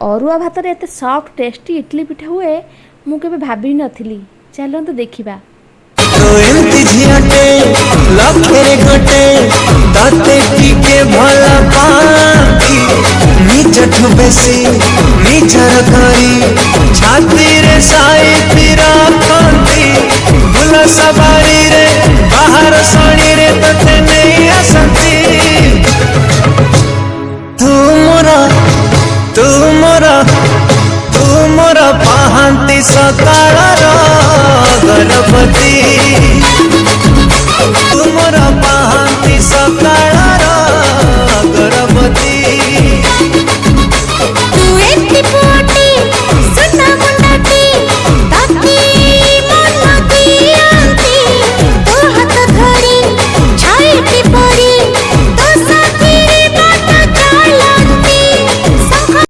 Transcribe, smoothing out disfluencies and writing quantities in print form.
अरुआ भात रे एते सॉफ्ट टेस्टी इडली पिठा हुए मु केबे भाबी नथिली। चलंतु देखिबा। तो एमती झियाटे लखेरे गोटे ताते टीके भला पाती नीचठु बेसी नीचर करी छाती रे साई फिरा खांती बुला सवारी रे बाहर साड़ी रे तते नहीं आसती तू मोरा पाहंती सकाळ गणपति।